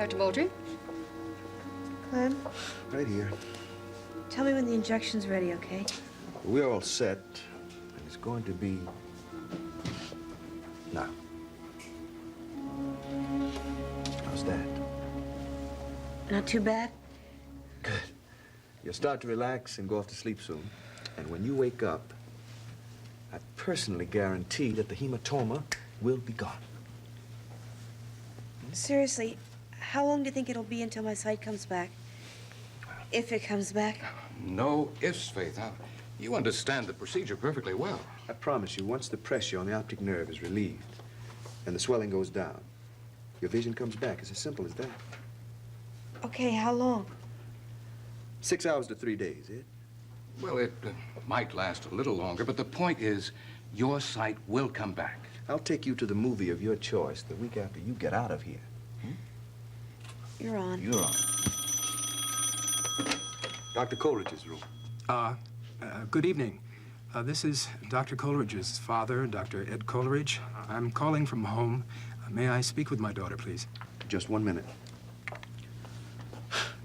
Dr. Baldry? Clem, Right here. tell me when the injection's ready, okay? We're all set, and it's going to be now. How's that? Not too bad? Good. You'll start to relax and go off to sleep soon. And when you wake up, I personally guarantee that the hematoma will be gone. Seriously, how long do you think it'll be until my sight comes back? If it comes back? No ifs, Faith. Now, you understand the procedure perfectly well. I promise you, once the pressure on the optic nerve is relieved and the swelling goes down, your vision comes back. It's as simple as that. Okay, how long? 6 hours to 3 days, eh? Well, it might last a little longer, but the point is, your sight will come back. I'll take you to the movie of your choice the week after you get out of here. You're on. You're on. Dr. Coleridge's room. Good evening. This is Dr. Coleridge's father, Dr. Ed Coleridge. I'm calling from home. May I speak with my daughter, please? Just 1 minute.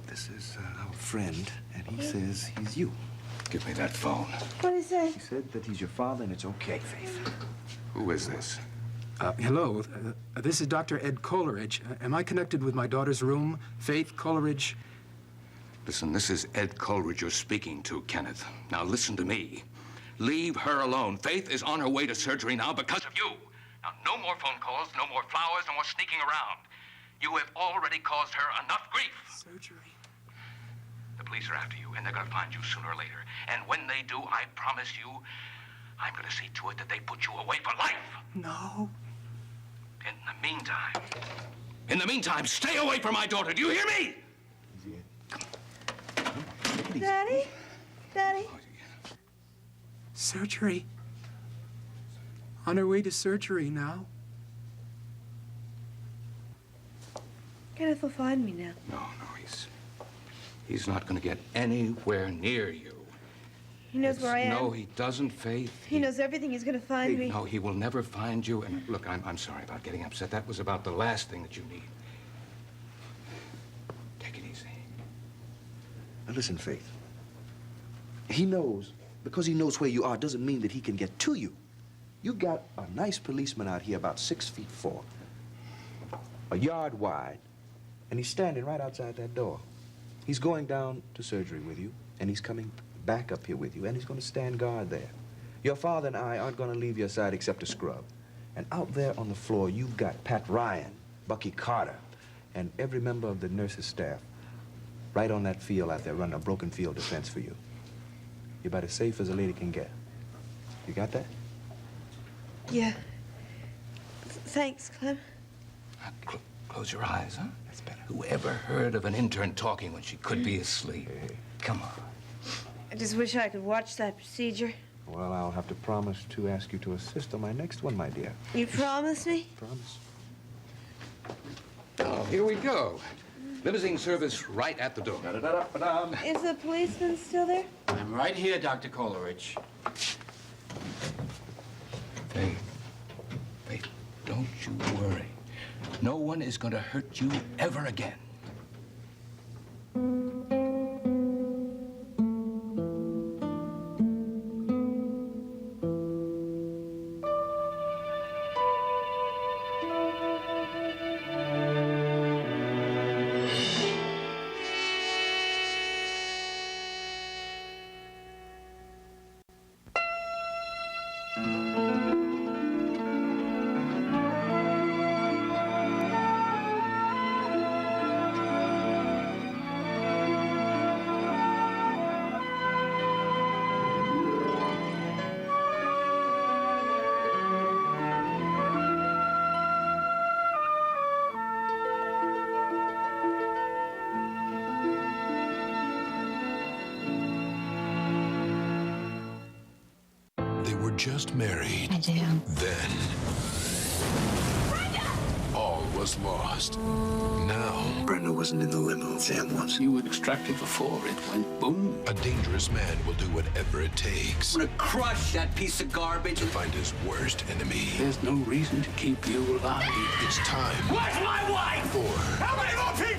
This is our friend, and he says he's you. Give me that phone. What is that? He said that he's your father, and it's okay, Faith. Who is this? Hello. This is Dr. Ed Coleridge. Am I connected with my daughter's room, Faith Coleridge? Listen, this is Ed Coleridge you're speaking to, Kenneth. Now listen to me. Leave her alone. Faith is on her way to surgery now because of you. Now, no more phone calls, no more flowers, no more sneaking around. You have already caused her enough grief. Surgery? The police are after you, and they're going to find you sooner or later. And when they do, I promise you, I'm going to see to it that they put you away for life. No. In the meantime, stay away from my daughter. Do you hear me? Daddy? Daddy? Surgery? On her way to surgery now? Kenneth will find me now. No, he's not going to get anywhere near you. He knows where I am. No, he doesn't, Faith. He knows everything. He's going to find me. No, he will never find you. And look, I'm sorry about getting upset. That was about the last thing that you need. Take it easy. Now listen, Faith. He knows, because he knows where you are, doesn't mean that he can get to you. You got a nice policeman out here about 6'4", a yard wide, and he's standing right outside that door. He's going down to surgery with you, and he's coming back up here with you, and he's going to stand guard there. Your father and I aren't going to leave your side except to scrub. And out there on the floor, you've got Pat Ryan, Bucky Carter, and every member of the nurse's staff right on that field out there running a broken field defense for you. You're about as safe as a lady can get. You got that? Yeah. Thanks, Clem. Close your eyes, huh? That's better. Whoever heard of an intern talking when she could be asleep? Hey. Come on. I just wish I could watch that procedure. Well, I'll have to promise to ask you to assist on my next one, my dear. You promise me? Promise. Oh, here we go. Limousine service right at the door. Is the policeman still there? I'm right here, Dr. Coleridge. Faith, don't you worry. No one is going to hurt you ever again. Just married. I do. Then all was lost. Now Brenda wasn't in the limo. Sam was. You would extract it before it went boom. a dangerous man will do whatever it takes I'm gonna crush that piece of garbage. to find his worst enemy. There's no reason to keep you alive. It's time Where's my wife? for How many more people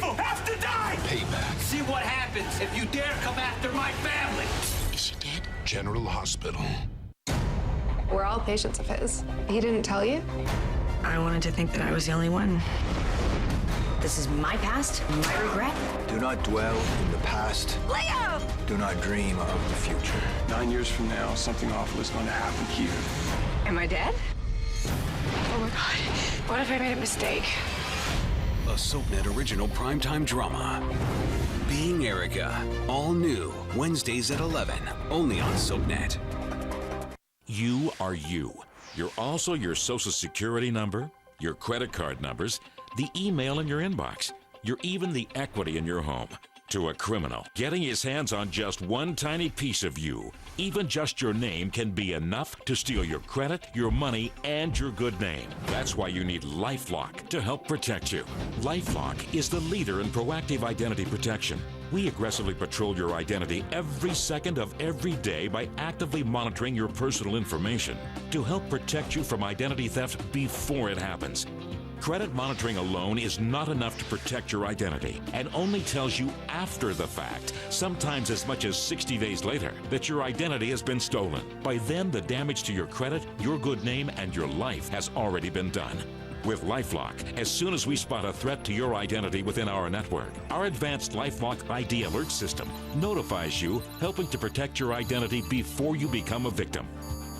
happens if you dare come after my family. Is she dead? General Hospital. We're all patients of his. He didn't tell you? I wanted to think that I was the only one. This is my past, my regret. Do not dwell in the past. Leo! Do not dream of the future. 9 years from now, something awful is going to happen here. Am I dead? Oh my God. What if I made a mistake? A SoapNet original primetime drama. Being Erica. All new. Wednesdays at 11. Only on SoapNet. You are you. You're also your social security number, your credit card numbers, the email in your inbox. You're even the equity in your home. To a criminal, getting his hands on just one tiny piece of you, even just your name, can be enough to steal your credit, your money, and your good name. That's why you need LifeLock to help protect you. LifeLock is the leader in proactive identity protection. We aggressively patrol your identity every second of every day by actively monitoring your personal information to help protect you from identity theft before it happens. Credit monitoring alone is not enough to protect your identity and only tells you after the fact, sometimes as much as 60 days later, that your identity has been stolen. By then, the damage to your credit, your good name, and your life has already been done. With LifeLock, as soon as we spot a threat to your identity within our network, our advanced LifeLock ID alert system notifies you, helping to protect your identity before you become a victim.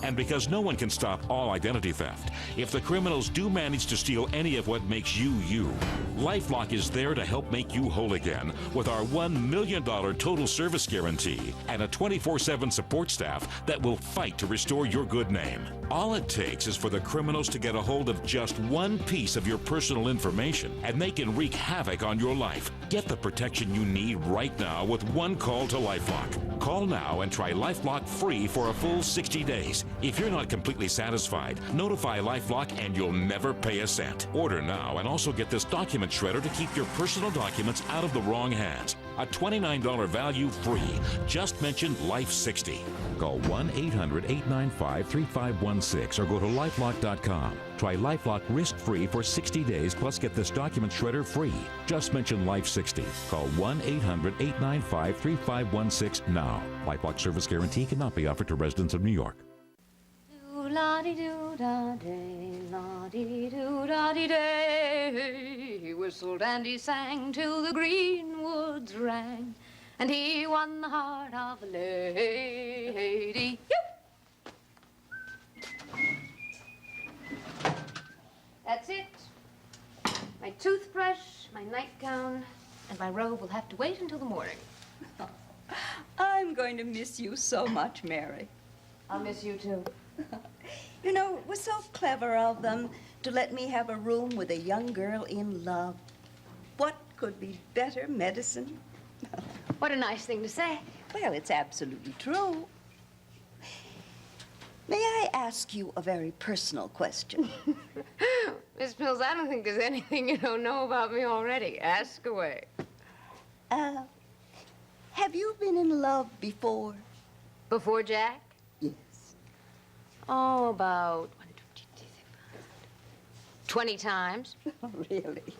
And because no one can stop all identity theft, if the criminals do manage to steal any of what makes you, you, LifeLock is there to help make you whole again with our $1 million total service guarantee and a 24/7 support staff that will fight to restore your good name. All it takes is for the criminals to get a hold of just one piece of your personal information, and they can wreak havoc on your life. Get the protection you need right now with one call to LifeLock. Call now and try LifeLock free for a full 60 days. If you're not completely satisfied, notify LifeLock and you'll never pay a cent. Order now and also get this document shredder to keep your personal documents out of the wrong hands. A $29 value free. Just mention Life 60. Call 1-800-895-3516 or go to lifelock.com. Try LifeLock risk-free for 60 days, plus get this document shredder free. Just mention Life 60. Call 1-800-895-3516 now. LifeLock service guarantee cannot be offered to residents of New York. La-dee-doo-da-day, la-dee-doo-da-dee-day. He whistled and he sang till the green woods rang, and he won the heart of a lady. That's it. My toothbrush, my nightgown, and my robe will have to wait until the morning. I'm going to miss you so much, Mary. I'll miss you too. You know, it was so clever of them to let me have a room with a young girl in love. What could be better medicine? What a nice thing to say. Well, it's absolutely true. May I ask you a very personal question? Miss Mills, I don't think there's anything you don't know about me already. Ask away. Have you been in love before? Before Jack? Yes. Oh, about 20 times. Really?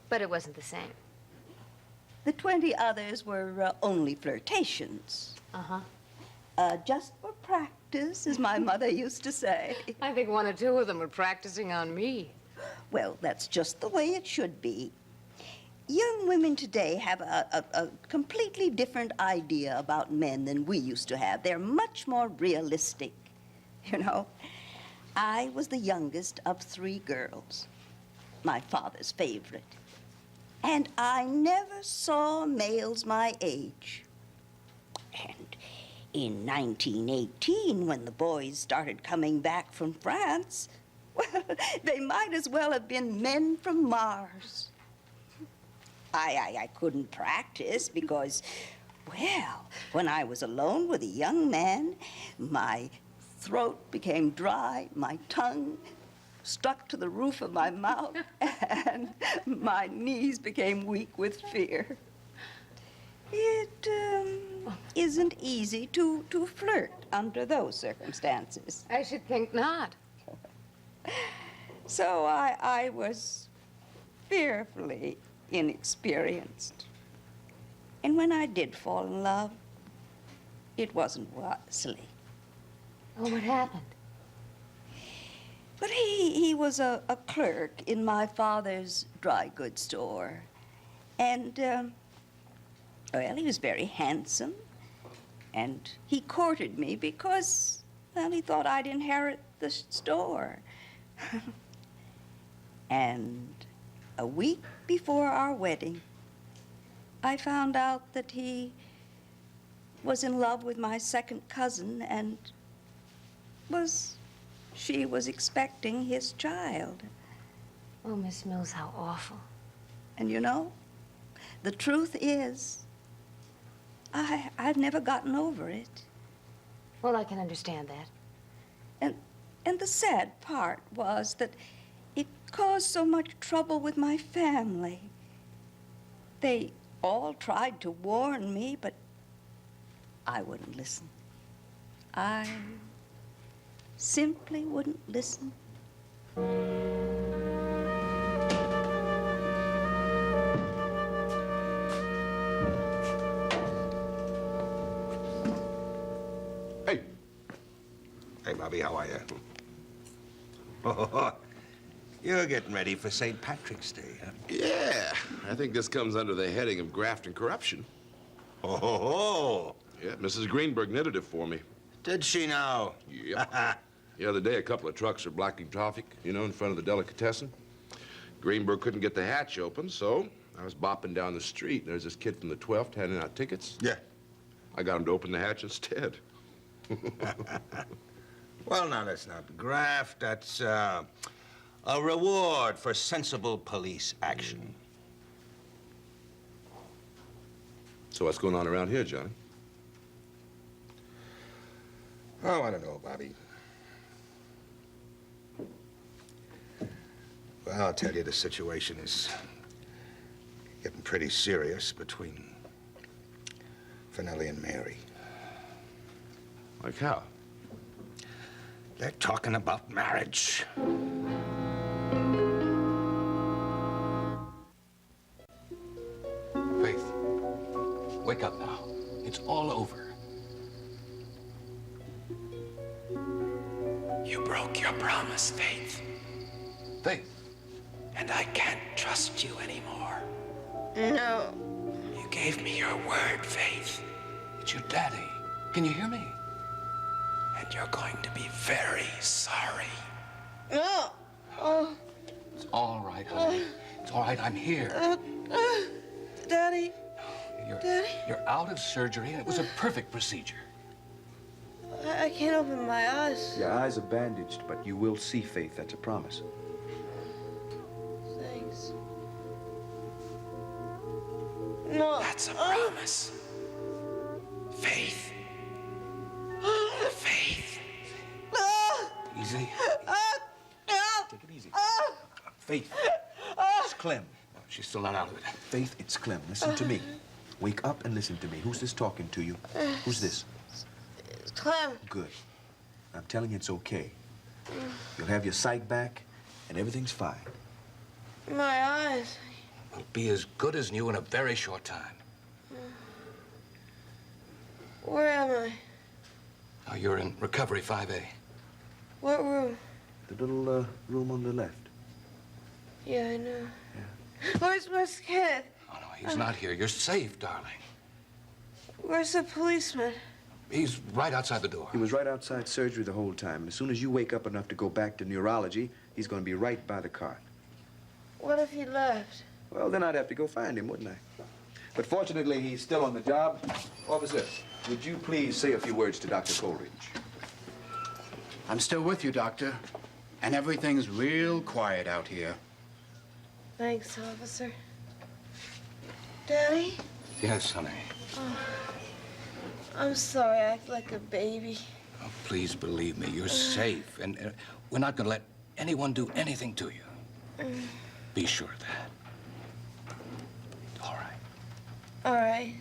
But it wasn't the same. The 20 others were only flirtations. Uh-huh. Just for practice, as my mother used to say. I think one or two of them were practicing on me. Well, that's just the way it should be. Young women today have a completely different idea about men than we used to have. They're much more realistic. You know, I was the youngest of 3 girls, my father's favorite. And I never saw males my age. And in 1918, when the boys started coming back from France, well, they might as well have been men from Mars. I couldn't practice because, well, when I was alone with a young man, my throat became dry, my tongue stuck to the roof of my mouth, and my knees became weak with fear. It isn't easy to flirt under those circumstances. I should think not. So I was fearfully inexperienced. And when I did fall in love, it wasn't wisely. Oh, what happened? But he was a clerk in my father's dry goods store. And, well, he was very handsome. And he courted me because, well, he thought I'd inherit the store. And a week before our wedding, I found out that he was in love with my second cousin and she was expecting his child. Oh, Miss Mills, how awful. And you know, the truth is, I've never gotten over it. Well, I can understand that. And the sad part was that it caused so much trouble with my family. They all tried to warn me, but I wouldn't listen. I simply wouldn't listen. Hey. Hey, Bobby, how are you? Oh, you're getting ready for St. Patrick's Day, huh? Yeah, I think this comes under the heading of graft and corruption. Oh. Yeah, Mrs. Greenberg knitted it for me. Did she now? Yep. The other day, a couple of trucks were blocking traffic, you know, in front of the delicatessen. Greenberg couldn't get the hatch open, so I was bopping down the street. There's this kid from the 12th handing out tickets. Yeah. I got him to open the hatch instead. Well, now, that's not graft. That's a reward for sensible police action. So what's going on around here, Johnny? Oh, I don't know, Bobby. Well, I'll tell you, the situation is getting pretty serious between Finelli and Mary. Like how? They're talking about marriage. Faith, wake up now. It's all over. You broke your promise, Faith. Faith. And I can't trust you anymore. No. You gave me your word, Faith. It's your daddy. Can you hear me? And you're going to be very sorry. No. Oh. It's all right, honey. It's all right. I'm here. Daddy. Daddy. You're out of surgery, and it was a perfect procedure. I can't open my eyes. Your eyes are bandaged, but you will see, Faith. That's a promise. Thanks. No. That's a promise. Faith. Faith. Easy. Take it easy. Faith, it's Clem. She's still not out of it. Faith, it's Clem. Listen to me. Wake up and listen to me. Who's this talking to you? Who's this? It's Clem. Good. I'm telling you it's okay. You'll have your sight back, and everything's fine. My eyes. Will be as good as new in a very short time. Where am I? Now, you're in Recovery 5A. What room? The little room on the left. Yeah, I know. Where's Kenneth? Oh, no, he's not here. You're safe, darling. Where's the policeman? He's right outside the door. He was right outside surgery the whole time. As soon as you wake up enough to go back to neurology, he's going to be right by the cart. What if he left? Well, then I'd have to go find him, wouldn't I? But fortunately, he's still on the job. Officer, would you please say a few words to Dr. Coleridge? I'm still with you, Doctor. And everything's real quiet out here. Thanks, officer. Daddy? Yes, honey. Oh, I'm sorry. I act like a baby. Oh, please believe me. You're safe. And we're not going to let anyone do anything to you. Be sure of that. All right. All right.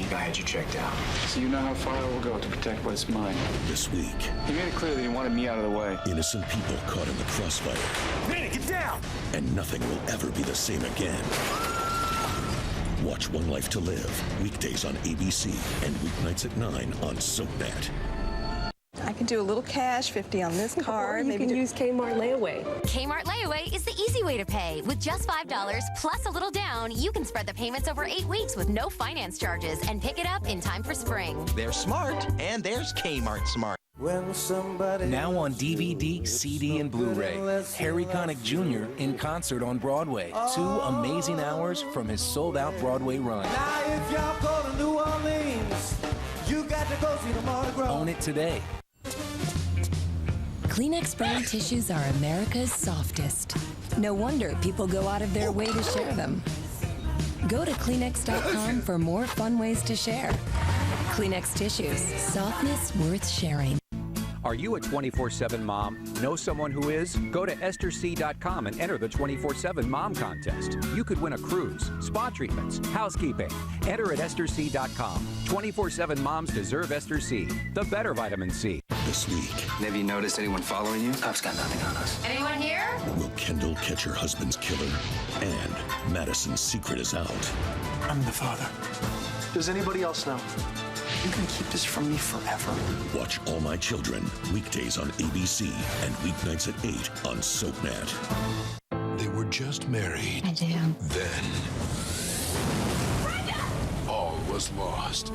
think I had you checked out. So you know how far I will go to protect what's mine. This week, He made it clear that he wanted me out of the way. innocent people caught in the crossfire. Manny, get down! And nothing will ever be the same again. Watch One Life to Live, weekdays on ABC and weeknights at 9 on SoapNet. I can do a little cash, 50 on this card. Or you can use Kmart Layaway. Kmart Layaway is the easy way to pay. With just $5 plus a little down, you can spread the payments over 8 weeks with no finance charges and pick it up in time for spring. They're smart, and there's Kmart Smart. Now on DVD, CD, and Blu-ray, Harry Connick Jr. in concert on Broadway. 2 amazing hours from his sold-out Broadway run. Now if y'all go to New Orleans, you got to go see the Mardi Gras. Own it today. Kleenex brand tissues are America's softest. No wonder people go out of their way to share them. Go to Kleenex.com for more fun ways to share. Kleenex tissues, softness worth sharing. Are you a 24/7 mom? Know someone wwho is? Go to EstherC.com and enter the 24/7 Mom Contest. You could win a cruise, spa treatments, housekeeping. Enter at EstherC.com. 24/7 moms deserve Esther C, the better vitamin C. This week, Have you noticed anyone following you? Cops got nothing on us. Anyone here? will Kendall catch her husband's killer? And Madison's secret is out. I'm the father. Does anybody else know? You can keep this from me forever. Watch All My Children, weekdays on ABC and weeknights at 8 on SoapNet. They were just married. I do. Then all was lost.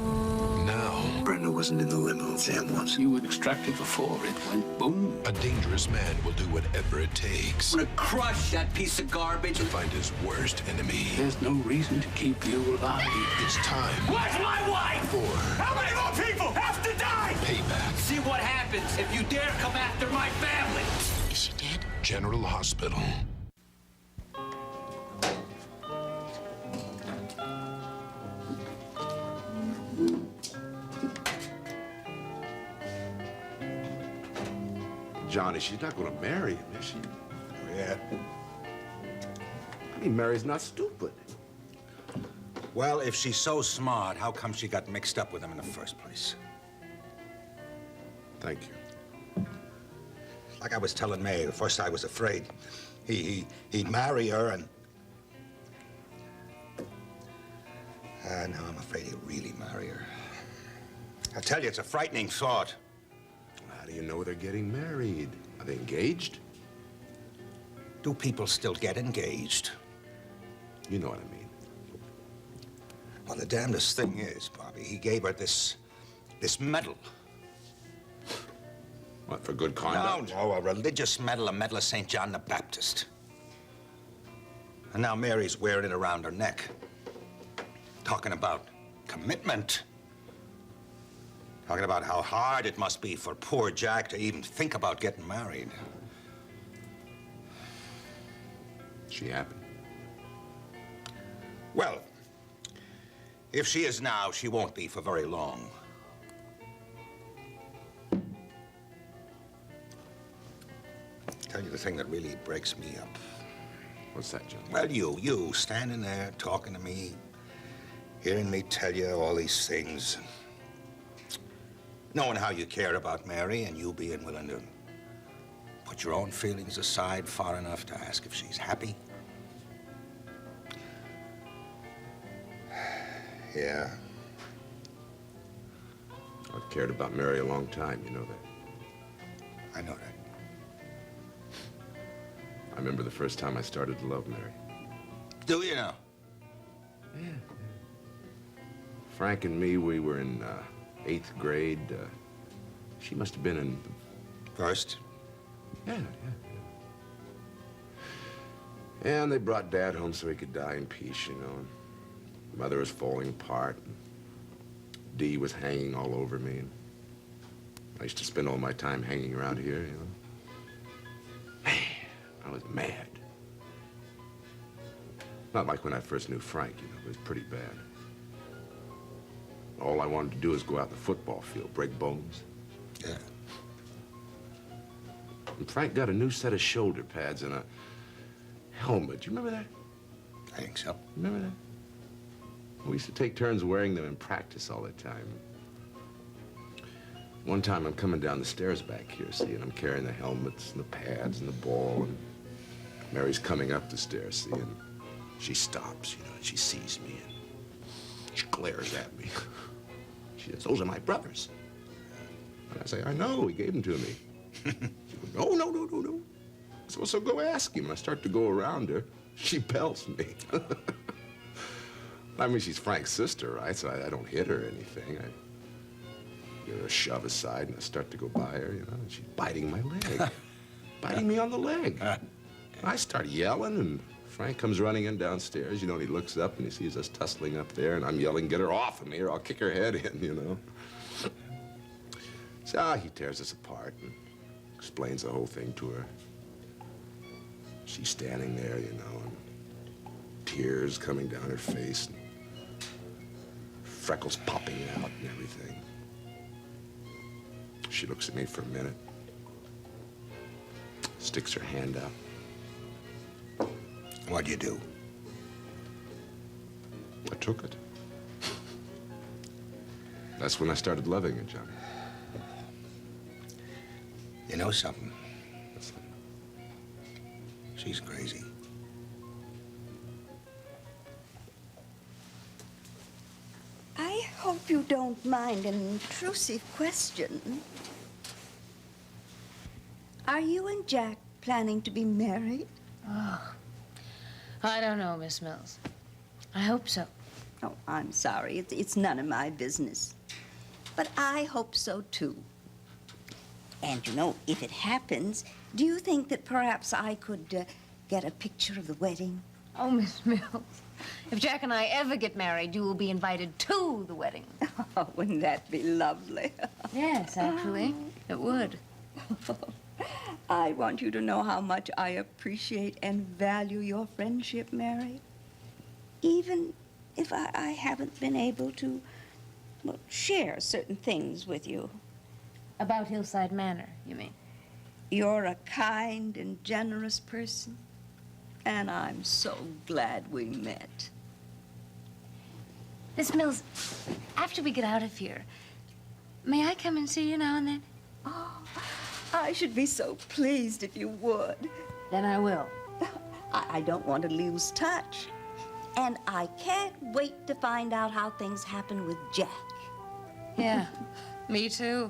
Now Brenda wasn't in the limo. Sam was. You would extract it before it went boom. a dangerous man will do whatever it takes I'm gonna crush that piece of garbage. to find his worst enemy. There's no reason to keep you alive. It's time Where's my wife? for How many more people have to die? payback. See what happens if you dare come after my family. Is she dead? General Hospital. Johnny, she's not going to marry him, is she? Yeah. I mean, Mary's not stupid. Well, if she's so smart, how come she got mixed up with him in the first place? Thank you. Like I was telling May, at first I was afraid he'd marry her and... now I'm afraid he'll really marry her. I tell you, it's a frightening thought. How do you know they're getting married? Are they engaged? Do people still get engaged? You know what I mean. Well, the damnedest thing is, Bobby, he gave her this medal. What, for good conduct? No, a religious medal, a medal of St. John the Baptist. And now Mary's wearing it around her neck. Talking about commitment. Talking about how hard it must be for poor Jack to even think about getting married. She happy? Well, if she is now, she won't be for very long. Tell you the thing that really breaks me up. What's that, John? Well, you standing there talking to me, hearing me tell you all these things, knowing how you care about Mary and you being willing to put your own feelings aside far enough to ask if she's happy. Yeah. I've cared about Mary a long time, you know that. I know that. I remember the first time I started to love Mary. Do you now? Yeah. Frank and me, we were in 8th grade. She must have been in... First? Yeah. And they brought Dad home so he could die in peace, you know. Mother was falling apart. Dee was hanging all over me. And I used to spend all my time hanging around here, you know. Man, I was mad. Not like when I first knew Frank, you know. It was pretty bad. All I wanted to do was go out in the football field, break bones. Yeah. And Frank got a new set of shoulder pads and a helmet. You remember that? I think so. Remember that? We used to take turns wearing them in practice all the time. One time I'm coming down the stairs back here, see, and I'm carrying the helmets and the pads and the ball, and Mary's coming up the stairs, see, and she stops, you know, and she sees me, and she glares at me. She says, "Those are my brothers." And I say, "I know, he gave them to me." She goes, "No, no, no, no, no." So go ask him. I start to go around her. She pelts me. I mean, she's Frank's sister, right? So I don't hit her or anything. I give her a shove aside, and I start to go by her, you know, and she's biting my leg. Biting me on the leg. I start yelling, and Frank comes running in downstairs, you know, and he looks up, and he sees us tussling up there, and I'm yelling, "Get her off of me, or I'll kick her head in," you know. So he tears us apart and explains the whole thing to her. She's standing there, you know, and tears coming down her face, and freckles popping out and everything. She looks at me for a minute, sticks her hand out. What'd you do? I took it. That's when I started loving her, Johnny. You know something? She's crazy. I hope you don't mind an intrusive question. Are you and Jack planning to be married? Oh, I don't know, Miss Mills. I hope so. Oh, I'm sorry. It's none of my business. But I hope so, too. And, you know, if it happens, do you think that perhaps I could get a picture of the wedding? Oh, Miss Mills, if Jack and I ever get married, you will be invited to the wedding. Oh, wouldn't that be lovely? Yes, actually, it would. I want you to know how much I appreciate and value your friendship, Mary. Even if I haven't been able to, well, share certain things with you. About Hillside Manor, you mean? You're a kind and generous person, and I'm so glad we met. Miss Mills, after we get out of here, may I come and see you now and then? Oh, I should be so pleased if you would. Then I will. I don't want to lose touch. And I can't wait to find out how things happen with Jack. Yeah, me too.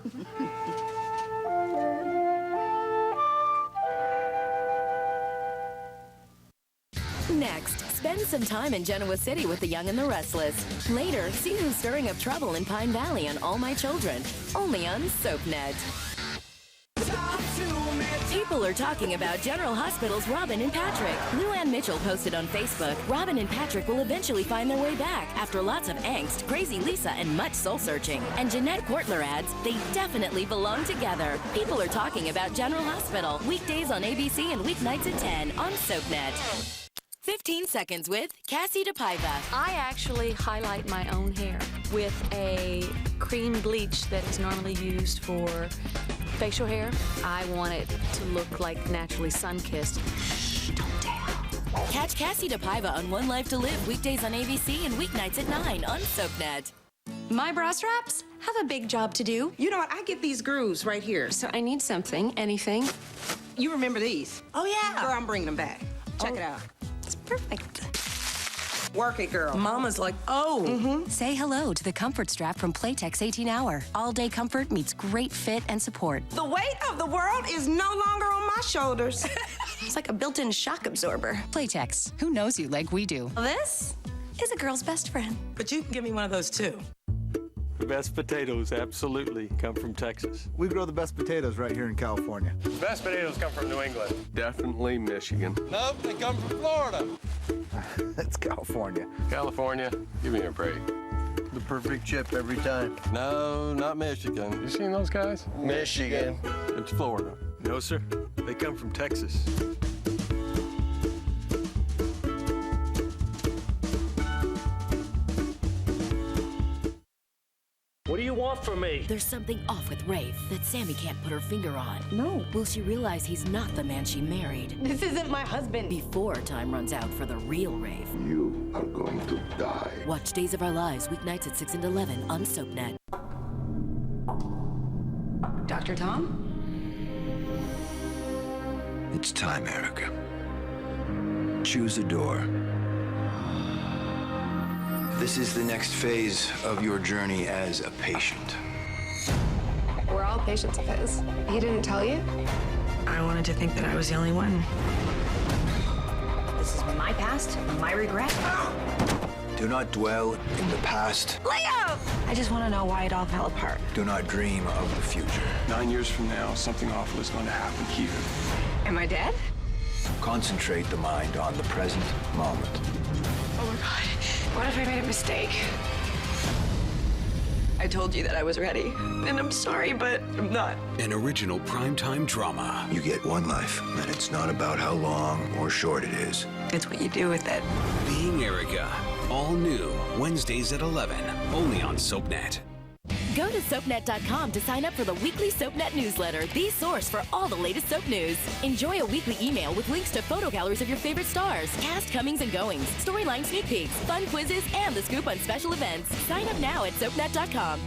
Next, spend some time in Genoa City with the Young and the Restless. Later, see who's stirring up trouble in Pine Valley on All My Children, only on SoapNet. People are talking about General Hospital's Robin and Patrick. Luann Mitchell posted on Facebook, Robin and Patrick will eventually find their way back after lots of angst, crazy Lisa, and much soul-searching. And Jeanette Kortler adds, they definitely belong together. People are talking about General Hospital, weekdays on ABC and weeknights at 10 on SoapNet. 15 seconds with Cassie DePaiva. I actually highlight my own hair with a cream bleach that is normally used for facial hair. I want it to look like naturally sun-kissed. Shh, don't tell. Catch Cassie DePaiva on One Life to Live weekdays on ABC and weeknights at 9 on SoapNet. My bra straps have a big job to do. You know what? I get these grooves right here. So I need something, anything. You remember these? Oh, yeah. Girl, I'm bringing them back. Check it out. It's perfect. Work it, girl. Mama's like, oh. Say hello to the Comfort Strap from Playtex 18 Hour. All-day comfort meets great fit and support. The weight of the world is no longer on my shoulders. It's like a built-in shock absorber. Playtex, who knows you like we do? This is a girl's best friend. But you can give me one of those, too. The best potatoes absolutely come from Texas. We grow the best potatoes right here in California. Best potatoes come from New England. Definitely Michigan. Nope, they come from Florida. That's California. California, give me a break. The perfect chip every time. No, not Michigan. You seen those guys? Michigan. It's Florida. No, sir. They come from Texas. What do you want from me? There's something off with Rafe that Sammy can't put her finger on. No. Will she realize he's not the man she married? This isn't my husband. Before time runs out for the real Rafe. You are going to die. Watch Days of Our Lives weeknights at 6 and 11 on SoapNet. Dr. Tom? It's time, Erica. Choose a door. This is the next phase of your journey as a patient. We're all patients of his. He didn't tell you? I wanted to think that I was the only one. This is my past, my regret. Do not dwell in the past. Leo! I just want to know why it all fell apart. Do not dream of the future. 9 years from now, something awful is going to happen here. Am I dead? Concentrate the mind on the present moment. Oh my God. What if I made a mistake? I told you that I was ready, and I'm sorry, but I'm not. An original primetime drama. You get one life, and it's not about how long or short it is. It's what you do with it. Being Erica. All new. Wednesdays at 11. Only on SoapNet. Go to SoapNet.com to sign up for the weekly SoapNet newsletter, the source for all the latest soap news. Enjoy a weekly email with links to photo galleries of your favorite stars, cast comings and goings, storyline sneak peeks, fun quizzes, and the scoop on special events. Sign up now at SoapNet.com.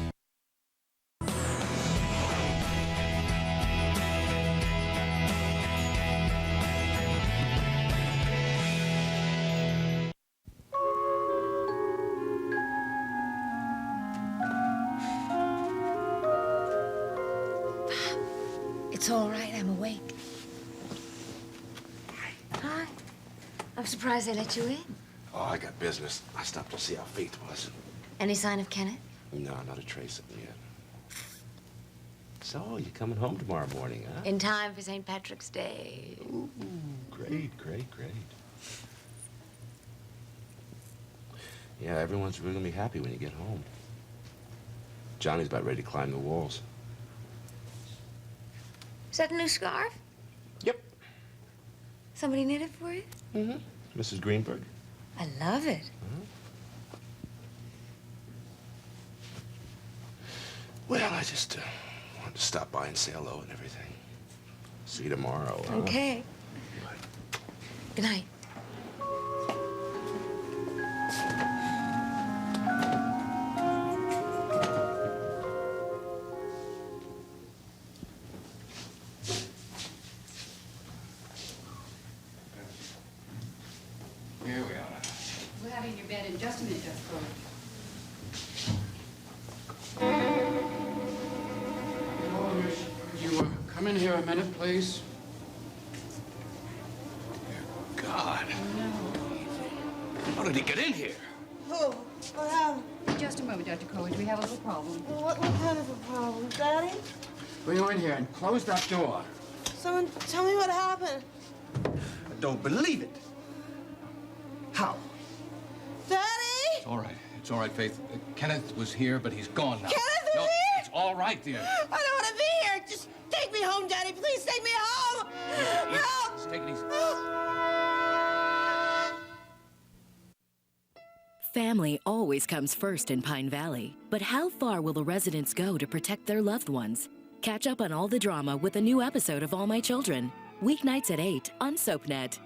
It's all right, I'm awake. Hi. I'm surprised they let you in. Oh, I got business. I stopped to see how Faith was. Any sign of Kenneth? No, not a trace of him yet. So, you coming home tomorrow morning, huh? In time for St. Patrick's Day. Ooh, great, great, great. Yeah, everyone's really gonna be happy when you get home. Johnny's about ready to climb the walls. Is that a new scarf? Yep. Somebody knit it for you? Mm-hmm. Mrs. Greenberg. I love it. Well, I just wanted to stop by and say hello and everything. See you tomorrow. Huh? Okay. Good night. Here we are. We'll have you in your bed in just a minute, Jessica. Could you come in here a minute, please? Dear God. How did he get in here? Who? What happened? Just a moment, Dr. Coleridge. We have a little problem. What kind of a problem, Daddy? Will you in here and close that door? Someone tell me what happened. I don't believe it. How? Daddy? It's all right. It's all right, Faith. Kenneth was here, but he's gone now. Kenneth was No, here? it's all right, dear. I don't want to be here. Just take me home, Daddy. Please take me home. Help! Just take it easy. Family always comes first in Pine Valley. But how far will the residents go to protect their loved ones? Catch up on all the drama with a new episode of All My Children. Weeknights at 8 on SoapNet.